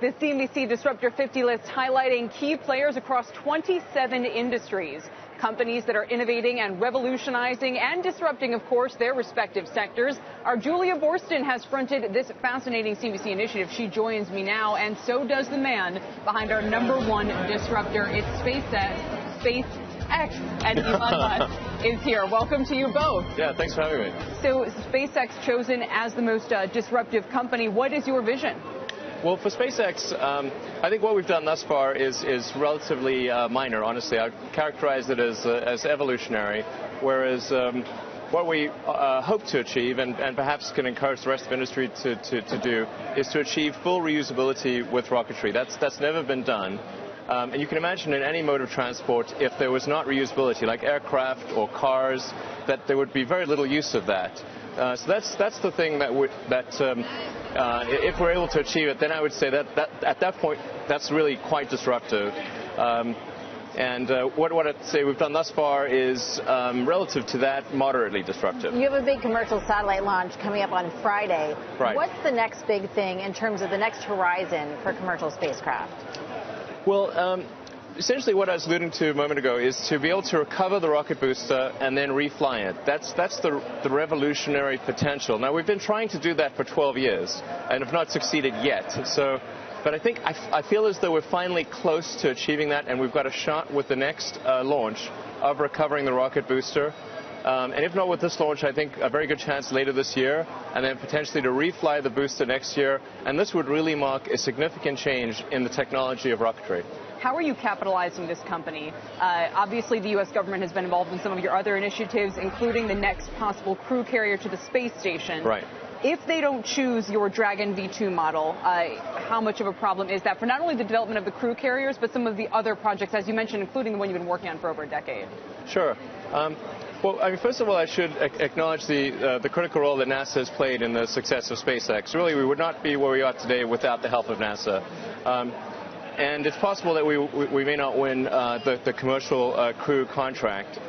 The CNBC Disruptor 50 list highlighting key players across 27 industries. Companies that are innovating and revolutionizing and disrupting, of course, their respective sectors. Our Julia Borston has fronted this fascinating CNBC initiative. She joins me now, and so does the man behind our #1 disruptor. It's SpaceX, and Elon Musk is here. Welcome to you both. Yeah, thanks for having me. So SpaceX chosen as the most disruptive company. What is your vision? Well, for SpaceX, I think what we've done thus far is relatively minor, honestly. I would characterize it as evolutionary, whereas what we hope to achieve, and perhaps can encourage the rest of the industry to do, is to achieve full reusability with rocketry. That's never been done. And you can imagine in any mode of transport, if there was not reusability, like aircraft or cars, that there would be very little use of that. So that's the thing that if we're able to achieve it, then I would say that at that point, that's really quite disruptive. And what I'd say we've done thus far is, relative to that, moderately disruptive. You have a big commercial satellite launch coming up on Friday. Right. What's the next big thing in terms of the next horizon for commercial spacecraft? Well, essentially what I was alluding to a moment ago is to be able to recover the rocket booster and then refly it. That's the revolutionary potential. Now, we've been trying to do that for 12 years and have not succeeded yet. But I feel as though we're finally close to achieving that, and we've got a shot with the next launch of recovering the rocket booster. And if not with this launch, I think a very good chance later this year, and then potentially to refly the booster next year. And this would really mark a significant change in the technology of rocketry. How are you capitalizing this company? Obviously, the U.S. government has been involved in some of your other initiatives, including the next possible crew carrier to the space station. Right. If they don't choose your Dragon V2 model, how much of a problem is that for not only the development of the crew carriers, but some of the other projects, as you mentioned, including the one you've been working on for over a decade? Sure. Well, I mean, first of all, I should acknowledge the critical role that NASA has played in the success of SpaceX. Really, we would not be where we are today without the help of NASA. And it's possible that we may not win the commercial crew contract.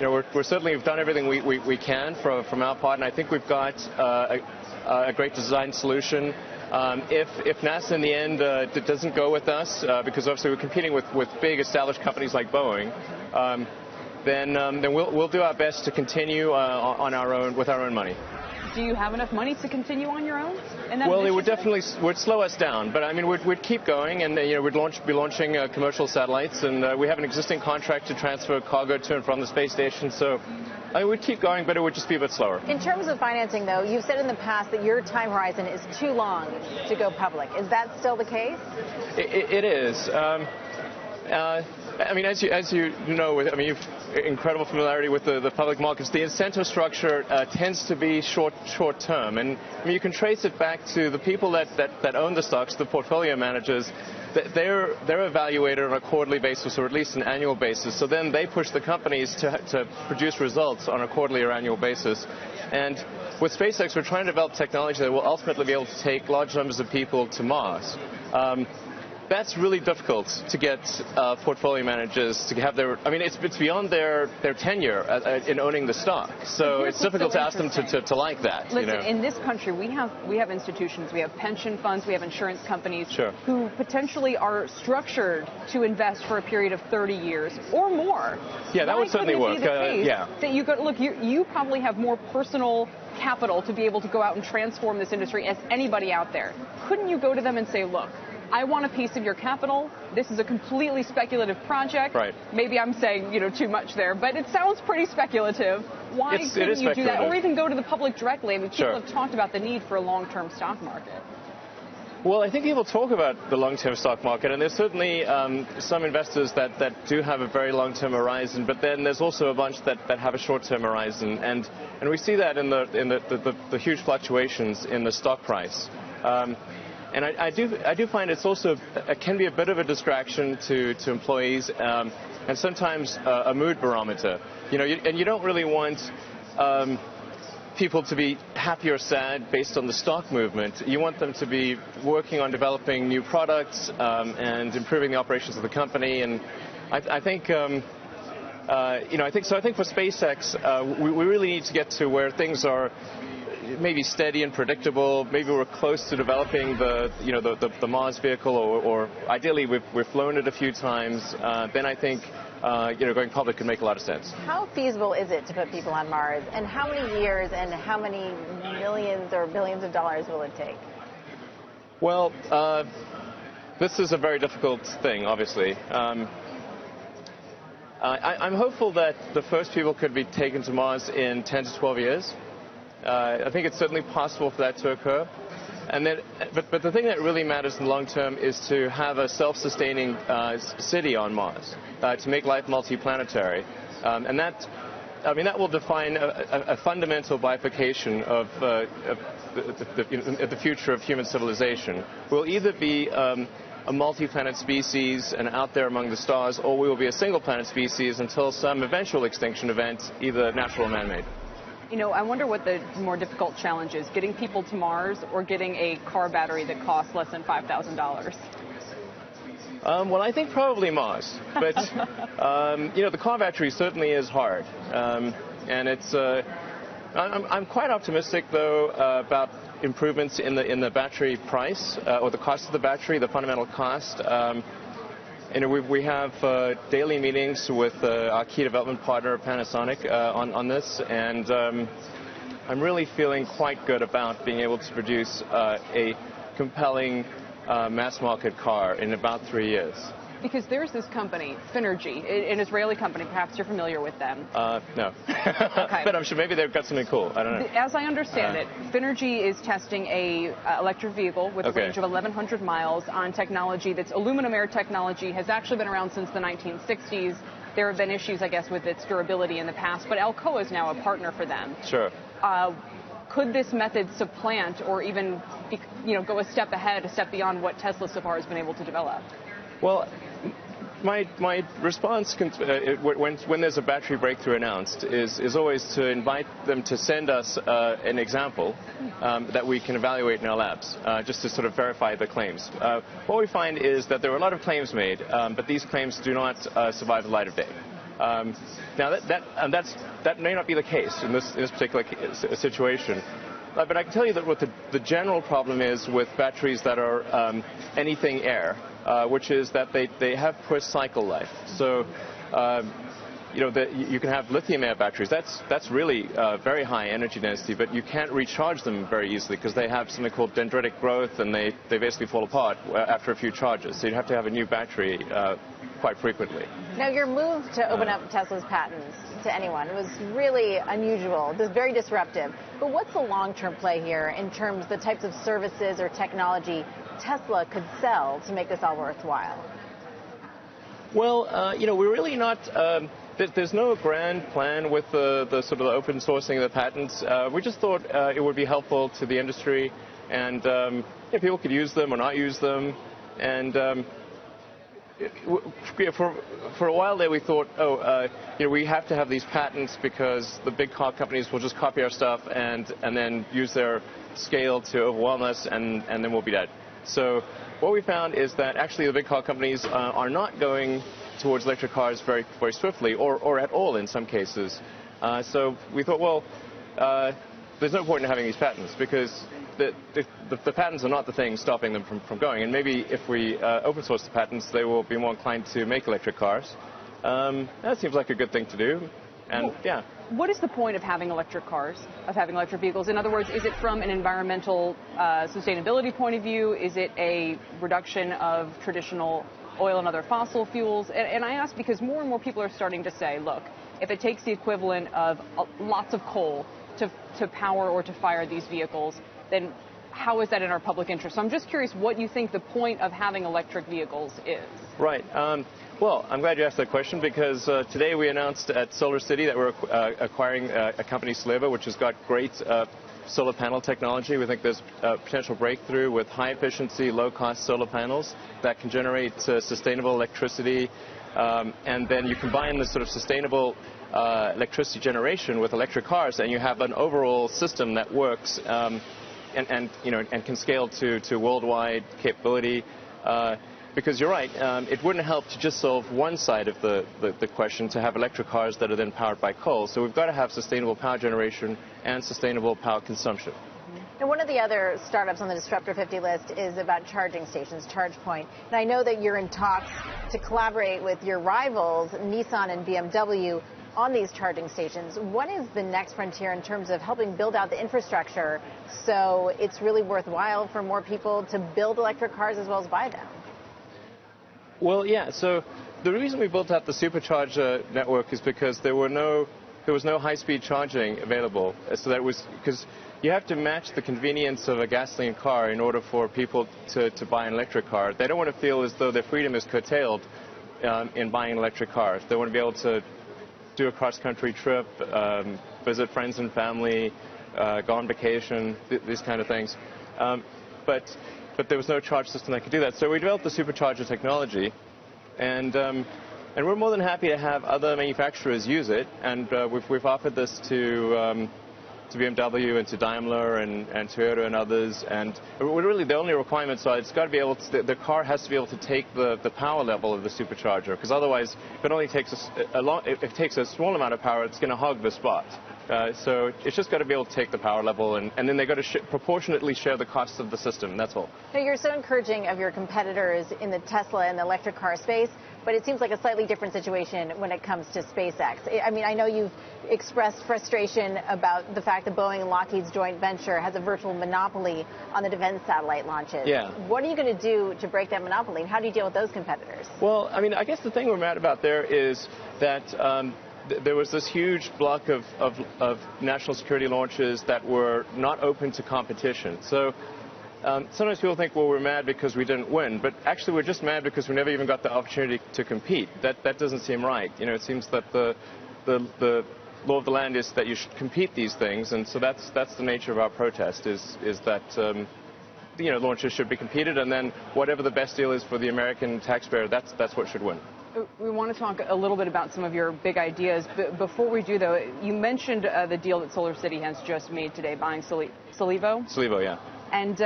We're certainly have done everything we can from our part, and I think we've got a great design solution. If NASA in the end doesn't go with us, because obviously we're competing with big established companies like Boeing, then we'll do our best to continue on our own with our own money. Do you have enough money to continue on your own? Well, it would definitely slow us down, but I mean we'd keep going, and we'd be launching commercial satellites, and we have an existing contract to transfer cargo to and from the space station, so we'd keep going, but it would just be a bit slower. In terms of financing, though, you've said in the past that your time horizon is too long to go public. Is that still the case? It is. I mean, as you know, you've incredible familiarity with the public markets. The incentive structure tends to be short term, and I mean, you can trace it back to the people that own the stocks, the portfolio managers. They're evaluated on a quarterly basis, or at least an annual basis. So then they push the companies to produce results on a quarterly or annual basis. And with SpaceX, we're trying to develop technology that will ultimately be able to take large numbers of people to Mars. That's really difficult to get portfolio managers to have their. I mean, it's beyond their tenure in owning the stock, so it's difficult to ask them to like that. Listen, in this country, we have institutions, we have pension funds, we have insurance companies who potentially are structured to invest for a period of 30 years or more. Yeah, that would certainly work. That you could look. You probably have more personal capital to be able to go out and transform this industry as anybody out there. Couldn't you go to them and say, look, I want a piece of your capital. This is a completely speculative project. Right. Maybe I'm saying, too much there, but it sounds pretty speculative. Why couldn't you do that? Or even go to the public directly? I mean, people have talked about the need for a long-term stock market. Well, I think people talk about the long-term stock market, and there's certainly some investors that do have a very long-term horizon, but then there's also a bunch that have a short-term horizon, and we see that in the huge fluctuations in the stock price. And I do find it can be a bit of a distraction to employees, and sometimes a mood barometer. And you don't really want people to be happy or sad based on the stock movement. You want them to be working on developing new products and improving the operations of the company. And I think for SpaceX, we really need to get to where things are maybe steady and predictable. Maybe we're close to developing the Mars vehicle, or ideally we've flown it a few times. Then I think going public could make a lot of sense. How feasible is it to put people on Mars, and how many years and how many millions or billions of dollars will it take? Well, this is a very difficult thing, obviously. I'm hopeful that the first people could be taken to Mars in 10 to 12 years. I think it's certainly possible for that to occur. And then, but the thing that really matters in the long term is to have a self-sustaining city on Mars, to make life multiplanetary. And that will define a fundamental bifurcation of the future of human civilization. We'll either be a multi-planet species and out there among the stars, or we will be a single-planet species until some eventual extinction event, either natural or man-made. I wonder what the more difficult challenge is, getting people to Mars or getting a car battery that costs less than $5,000? Well, I think probably Mars. But, the car battery certainly is hard. And it's, I'm quite optimistic, though, about improvements in the battery price, or the cost of the battery, the fundamental cost. We have daily meetings with our key development partner, Panasonic, on this, and I'm really feeling quite good about being able to produce a compelling mass-market car in about 3 years. Because there's this company, Finergy, an Israeli company. Perhaps you're familiar with them. No. Okay. But I'm sure maybe they've got something cool. I don't know. As I understand it, Finergy is testing a electric vehicle with a range of 1,100 miles on technology that's aluminum air technology, has actually been around since the 1960s. There have been issues, I guess, with its durability in the past, but Alcoa is now a partner for them. Sure. Could this method supplant or even go a step ahead, a step beyond what Tesla so far has been able to develop? Well, my response when there's a battery breakthrough announced is always to invite them to send us an example that we can evaluate in our labs, just to sort of verify the claims. What we find is that there are a lot of claims made, but these claims do not survive the light of day. Now that may not be the case in this particular situation. But I can tell you that what the general problem is with batteries that are anything air, which is that they have poor cycle life. So, you can have lithium-air batteries. That's really very high energy density, but you can't recharge them very easily because they have something called dendritic growth, and they basically fall apart after a few charges. So you'd have to have a new battery quite frequently. Now, your move to open up Tesla's patents to anyone was really unusual. It was very disruptive. But what's the long-term play here in terms of the types of services or technology Tesla could sell to make this all worthwhile? Well, we're really not. There's no grand plan with the sort of the open sourcing of the patents. We just thought it would be helpful to the industry, and people could use them or not use them. And for a while there, we thought, we have to have these patents because the big car companies will just copy our stuff and then use their scale to overwhelm us, and then we'll be dead. So what we found is that actually the big car companies are not going towards electric cars very, very swiftly, or at all in some cases. So we thought, well, there's no point in having these patents because the patents are not the thing stopping them from going. And maybe if we open source the patents, they will be more inclined to make electric cars. That seems like a good thing to do. And yeah. What is the point of having electric cars, of having electric vehicles? In other words, is it from an environmental sustainability point of view? Is it a reduction of traditional oil and other fossil fuels? And I ask because more and more people are starting to say, look, if it takes the equivalent of lots of coal to power or to fire these vehicles, then how is that in our public interest? So I'm just curious what you think the point of having electric vehicles is. Right. Well, I'm glad you asked that question because today we announced at Solar City that we're acquiring a company, Sliva, which has got great solar panel technology. We think there's a potential breakthrough with high-efficiency, low-cost solar panels that can generate sustainable electricity. And then you combine this sort of sustainable electricity generation with electric cars, and you have an overall system that works and can scale to worldwide capability. Because you're right, it wouldn't help to just solve one side of the question, to have electric cars that are then powered by coal. So we've got to have sustainable power generation and sustainable power consumption. And one of the other startups on the Disruptor 50 list is about charging stations, ChargePoint. And I know that you're in talks to collaborate with your rivals, Nissan and BMW, on these charging stations. What is the next frontier in terms of helping build out the infrastructure so it's really worthwhile for more people to build electric cars as well as buy them? Well, yeah, so the reason we built out the supercharger network is because there was no high-speed charging available. So that was because you have to match the convenience of a gasoline car in order for people to buy an electric car. They don't want to feel as though their freedom is curtailed in buying an electric car. They want to be able to do a cross-country trip, visit friends and family, go on vacation, these kind of things. But there was no charge system that could do that. So we developed the supercharger technology, and we're more than happy to have other manufacturers use it. And we've offered this to BMW and to Daimler and Toyota and others. And really the only requirements are it's got to be able to, the car has to be able to take the power level of the supercharger, because otherwise if it only takes if it takes a small amount of power, it's going to hog the spot. So it's just got to be able to take the power level, and then they've got to proportionately share the costs of the system. That's all. Now, you're so encouraging of your competitors in the Tesla and the electric car space, but it seems like a slightly different situation when it comes to SpaceX. I mean, I know you've expressed frustration about the fact that Boeing and Lockheed's joint venture has a virtual monopoly on the defense satellite launches. Yeah. What are you going to do to break that monopoly, and how do you deal with those competitors? Well, I mean, I guess the thing we're mad about there is that there was this huge block of national security launches that were not open to competition. So sometimes people think, well, we're mad because we didn't win, but actually we're just mad because we never even got the opportunity to compete. That doesn't seem right. You know, it seems that the law of the land is that you should compete these things, and so that's the nature of our protest, is that you know, launches should be competed, and then whatever the best deal is for the American taxpayer, that's what should win. We want to talk a little bit about some of your big ideas. But before we do, though, you mentioned the deal that Solar City has just made today, buying Solevo. Solevo, yeah. And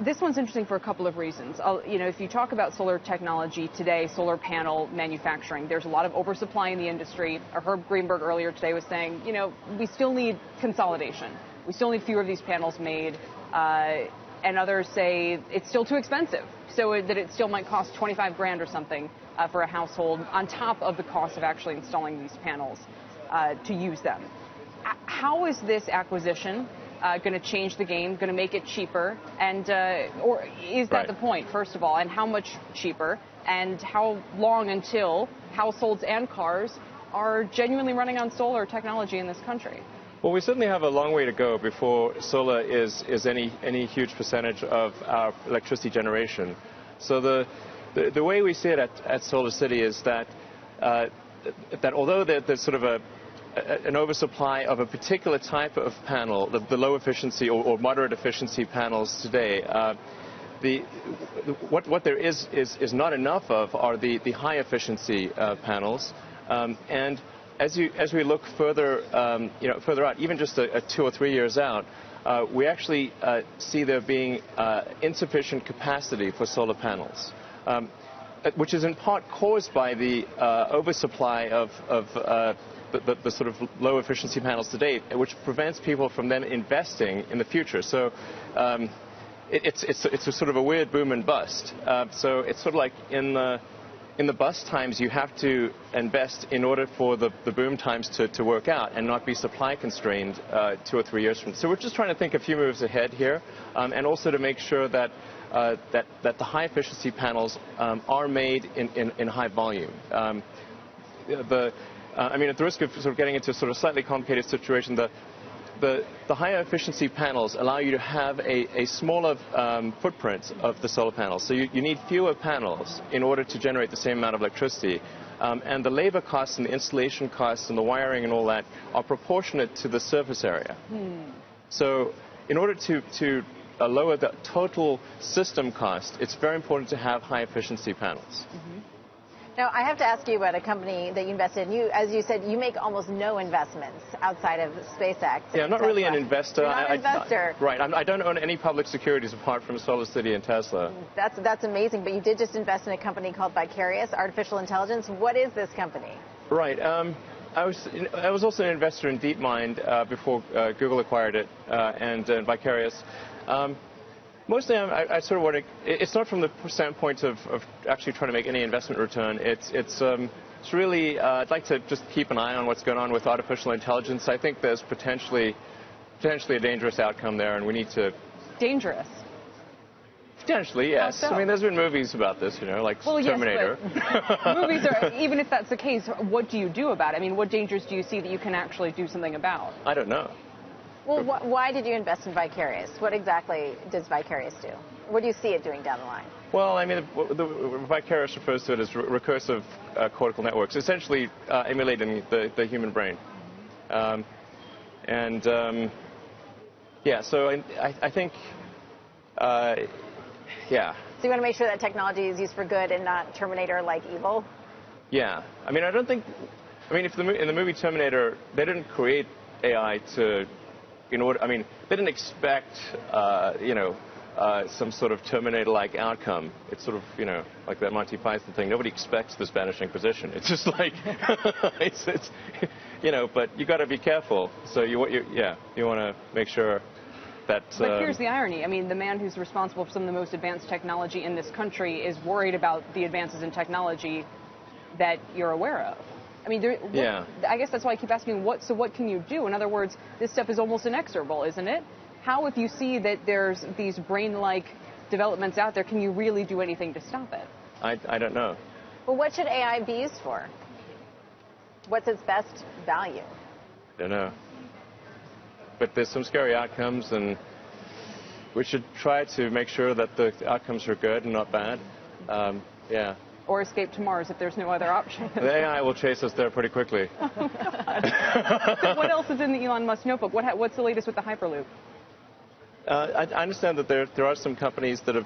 this one's interesting for a couple of reasons. You know, if you talk about solar technology today, solar panel manufacturing, there's a lot of oversupply in the industry. Herb Greenberg earlier today was saying, you know, we still need consolidation. We still need fewer of these panels made. And others say it's still too expensive, so that it still might cost 25 grand or something for a household on top of the cost of actually installing these panels to use them. How is this acquisition going to change the game, going to make it cheaper? And or is that the point, first of all? And how much cheaper? And how long until households and cars are genuinely running on solar technology in this country? Well, we certainly have a long way to go before solar is any huge percentage of our electricity generation. So the way we see it at Solar City is that although there's sort of an oversupply of a particular type of panel, the low efficiency or moderate efficiency panels today, what there is not enough of are the high efficiency panels, and as we look further further out, even just 2 or 3 years out, we actually see there being insufficient capacity for solar panels, which is in part caused by the oversupply of the sort of low efficiency panels today, which prevents people from then investing in the future. So it's a sort of a weird boom and bust. So it's sort of like in the bust times, you have to invest in order for the boom times to work out and not be supply constrained 2 or 3 years from. So we're just trying to think a few moves ahead here, and also to make sure that the high efficiency panels are made in high volume. I mean, at the risk of sort of getting into a sort of slightly complicated situation, the higher efficiency panels allow you to have a smaller footprint of the solar panels. So you need fewer panels in order to generate the same amount of electricity. And the labor costs and the installation costs and the wiring and all that are proportionate to the surface area. So in order to lower the total system cost, it's very important to have high efficiency panels. Now, I have to ask you about a company that you invested in. As you said, you make almost no investments outside of SpaceX. Yeah, I'm not really an investor. You're not an investor. Right. I don't own any public securities apart from SolarCity and Tesla. That's amazing. But you did just invest in a company called Vicarious Artificial Intelligence. What is this company? Right. I was also an investor in DeepMind before Google acquired it, and Vicarious. Mostly, I sort of want to. It's not from the standpoint of actually trying to make any investment return. It's really. I'd like to just keep an eye on what's going on with artificial intelligence. I think there's potentially a dangerous outcome there, and we need to. Dangerous. Potentially, yes. How so? I mean, there's been movies about this, like Terminator. Yes, but movies are. Even if that's the case, what do you do about it? I mean, what dangers do you see that you can actually do something about? I don't know. Well, why did you invest in Vicarious? What exactly does Vicarious do? What do you see it doing down the line? Well, I mean, the Vicarious refers to it as recursive cortical networks, essentially emulating the human brain. Yeah, so I think, yeah. So you want to make sure that technology is used for good and not Terminator-like evil? Yeah. I mean, if in the movie Terminator, they didn't create AI they didn't expect, some sort of Terminator-like outcome. It's sort of, like that Monty Python thing. Nobody expects the Spanish Inquisition. It's just like, but you got to be careful. So you want to make sure that. But here's the irony. I mean, the man who's responsible for some of the most advanced technology in this country is worried about the advances in technology that you're aware of. I mean, I guess that's why I keep asking, what can you do? In other words, this stuff is almost inexorable, isn't it? How, if you see that there's these brain-like developments out there, can you really do anything to stop it? I don't know. Well, what should AI be used for? What's its best value? I don't know. But there's some scary outcomes, and we should try to make sure that the outcomes are good and not bad. Yeah. Or escape to Mars if there's no other option. The AI will chase us there pretty quickly. Oh, God. So what else is in the Elon Musk notebook? What's the latest with the Hyperloop? I understand that there are some companies that are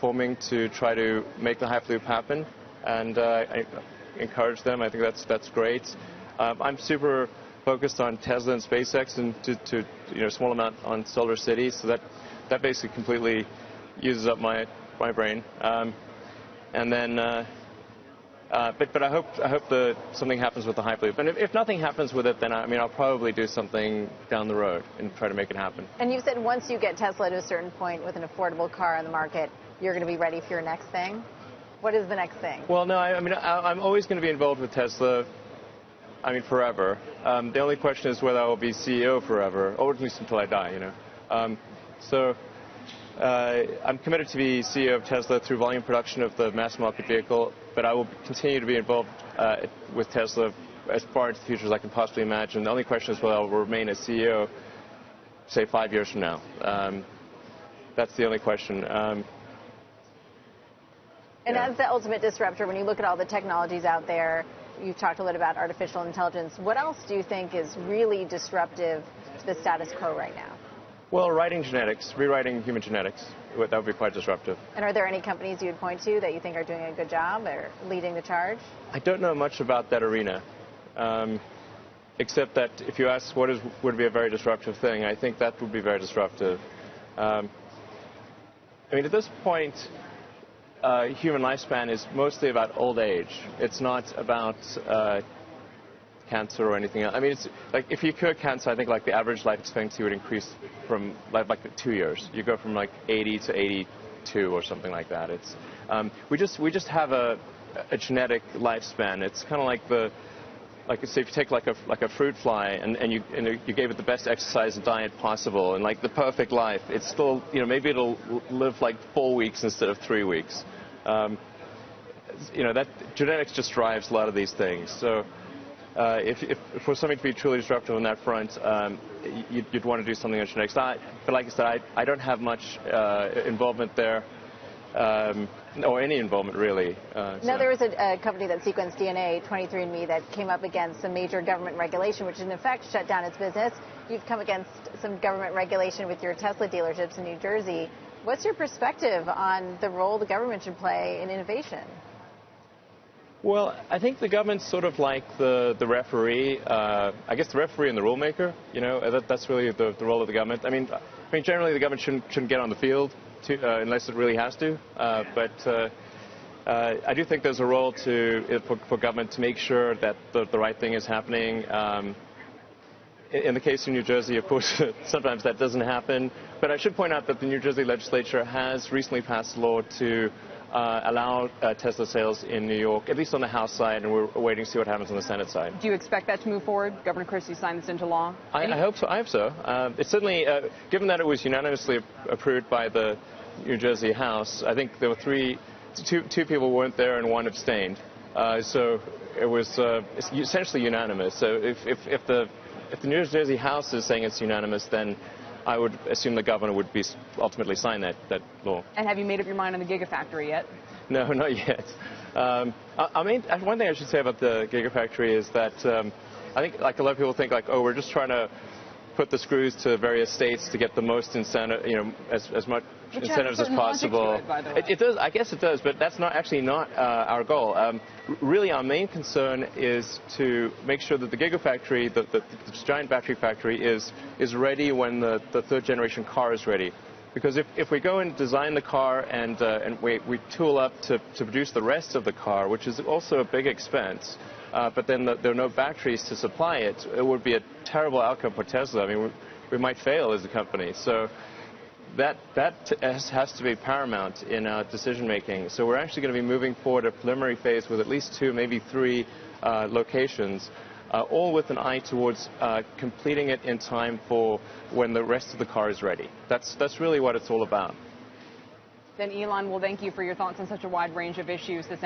forming to try to make the Hyperloop happen, and I encourage them. I think that's great. I'm super focused on Tesla and SpaceX, and to a small amount on SolarCity, so that basically completely uses up my brain. And then, but I hope something happens with the Hyperloop. And if nothing happens with it, then I'll probably do something down the road and try to make it happen. And you said once you get Tesla to a certain point with an affordable car on the market, you're going to be ready for your next thing. What is the next thing? Well, no, I'm always going to be involved with Tesla. Forever. The only question is whether I will be CEO forever, or at least until I die. I'm committed to be CEO of Tesla through volume production of the mass market vehicle, but I will continue to be involved with Tesla as far into the future as I can possibly imagine. The only question is whether I will remain a CEO, say, 5 years from now. That's the only question. As the ultimate disruptor, when you look at all the technologies out there, you've talked a little about artificial intelligence. What else do you think is really disruptive to the status quo right now? Well, rewriting human genetics, that would be quite disruptive. And are there any companies you would point to that you think are doing a good job or leading the charge? I don't know much about that arena, except that if you ask would be a very disruptive thing, I think that would be very disruptive. At this point, human lifespan is mostly about old age. It's not about cancer or anything else. It's like if you cure cancer, I think like the average life expectancy would increase from like 2 years. You go from like 80 to 82 or something like that. It's we just have a genetic lifespan. It's kind of like say if you take like a fruit fly and you gave it the best exercise and diet possible and like the perfect life, it's still maybe it'll live like 4 weeks instead of 3 weeks. That genetics just drives a lot of these things. So. If for something to be truly disruptive on that front, you'd want to do something on genetics. But like I said, I don't have much involvement there, or any involvement really. Now, there was a company that sequenced DNA, 23andMe, that came up against some major government regulation, which in effect shut down its business. You've come against some government regulation with your Tesla dealerships in New Jersey. What's your perspective on the role the government should play in innovation? Well, I think the government's sort of like the referee. I guess the referee and the rule maker. You know, that's really the role of the government. I mean, generally the government shouldn't get on the field unless it really has to. But I do think there's a role for government to make sure that the right thing is happening. In the case of New Jersey, of course, sometimes that doesn't happen. But I should point out that the New Jersey legislature has recently passed a law to allow Tesla sales in New York, at least on the House side, and we're waiting to see what happens on the Senate side. Do you expect that to move forward? Governor Christie signed this into law? I hope so. I hope so. It's certainly, given that it was unanimously approved by the New Jersey House, I think there were two people weren't there and one abstained. So it was essentially unanimous. So if the New Jersey House is saying it's unanimous, then I would assume the governor would ultimately sign that law. And have you made up your mind on the Gigafactory yet? No, not yet. One thing I should say about the Gigafactory is that I think, like a lot of people think, like, oh, we're just trying to put the screws to various states to get the most incentive, as much incentives as possible. It does, I guess it does, but that's not our goal. Really, our main concern is to make sure that the Gigafactory, the giant battery factory, is ready when the third generation car is ready. Because if we go and design the car and we tool up to produce the rest of the car, which is also a big expense, but then there are no batteries to supply it, it would be a terrible outcome for Tesla. I mean, we might fail as a company. So that has to be paramount in our decision making. So we're actually going to be moving forward a preliminary phase with at least 2, maybe 3 locations, all with an eye towards completing it in time for when the rest of the car is ready. That's really what it's all about. Then Elon, well, thank you for your thoughts on such a wide range of issues this